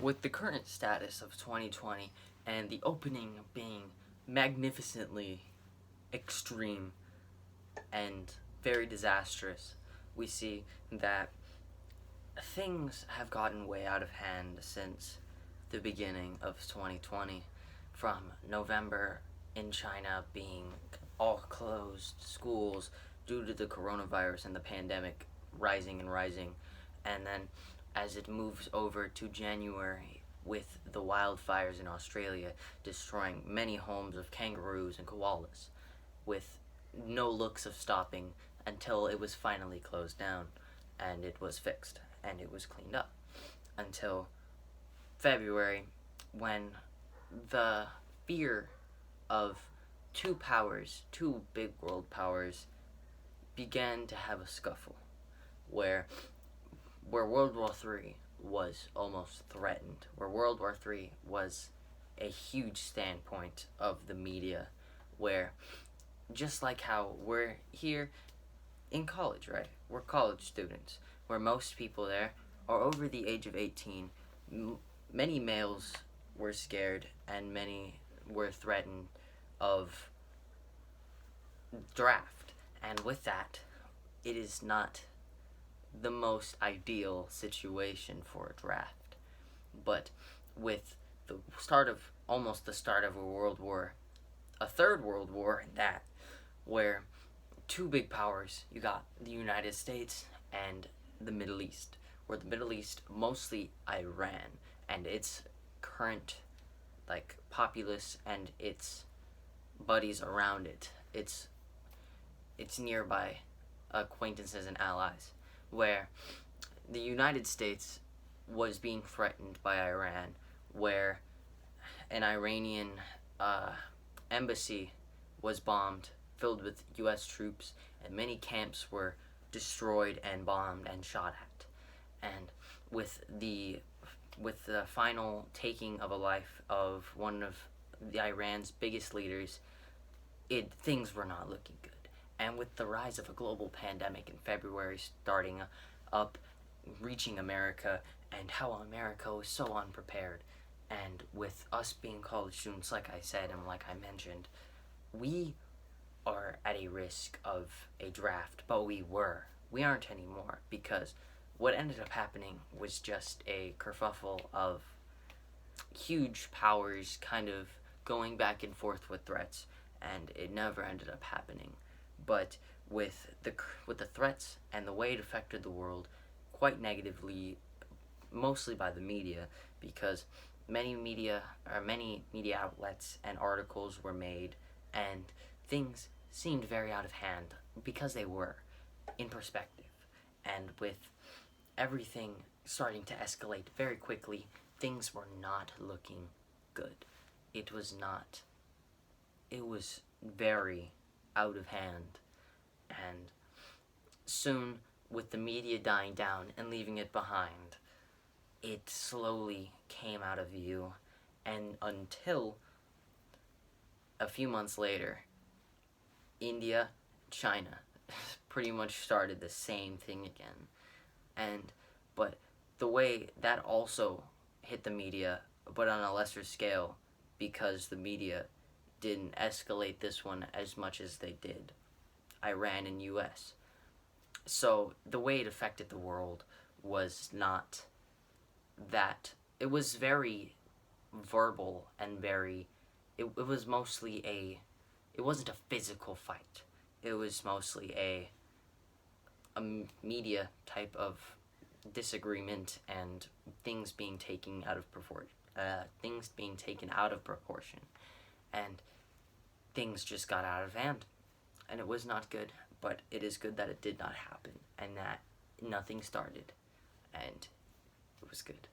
With the current status of 2020 and the opening being magnificently extreme and very disastrous, we see that things have gotten way out of hand since the beginning of 2020, from November in China being all closed, schools due to the coronavirus and the pandemic rising and rising, and then as it moves over to January with the wildfires in Australia destroying many homes of kangaroos and koalas, with no looks of stopping until it was finally closed down and it was fixed and it was cleaned up, until February, when the fear of two big world powers, began to have a scuffle, where World War III was almost threatened, where World War III was a huge standpoint of the media, where just like how we're here in college, right? We're college students, where most people there are over the age of 18. Many males were scared and many were threatened of draft. And with that, it is not the most ideal situation for a draft. But with almost the start of a world war, a third world war in that, where two big powers, you got the United States and the Middle East, where the Middle East, mostly Iran, and its current populace and its buddies around it, its nearby acquaintances and allies, where the United States was being threatened by Iran, where an Iranian embassy was bombed, filled with U.S. troops, and many camps were destroyed and bombed and shot at. And with the final taking of a life of one of Iran's biggest leaders, things were not looking good. And with the rise of a global pandemic in February starting up, reaching America, and how America was so unprepared, and with us being college students, like I said and like I mentioned, we are at a risk of a draft, but we aren't anymore, because what ended up happening was just a kerfuffle of huge powers kind of going back and forth with threats, and it never ended up happening. But with the threats and the way it affected the world quite negatively, mostly by the media, because many media outlets and articles were made, and things seemed very out of hand, because they were, in perspective. And with everything starting to escalate very quickly, things were not looking good. It was very out of hand. And soon, with the media dying down and leaving it behind, it slowly came out of view, and until a few months later, India, China pretty much started the same thing again. But the way that also hit the media, but on a lesser scale, because the media didn't escalate this one as much as they did Iran and US. So the way it affected the world was not that. It was very verbal and it was mostly it wasn't a physical fight. It was mostly a media type of disagreement and things being taken out of proportion. And things just got out of hand, and it was not good. But it is good that it did not happen, and that nothing started, and it was good.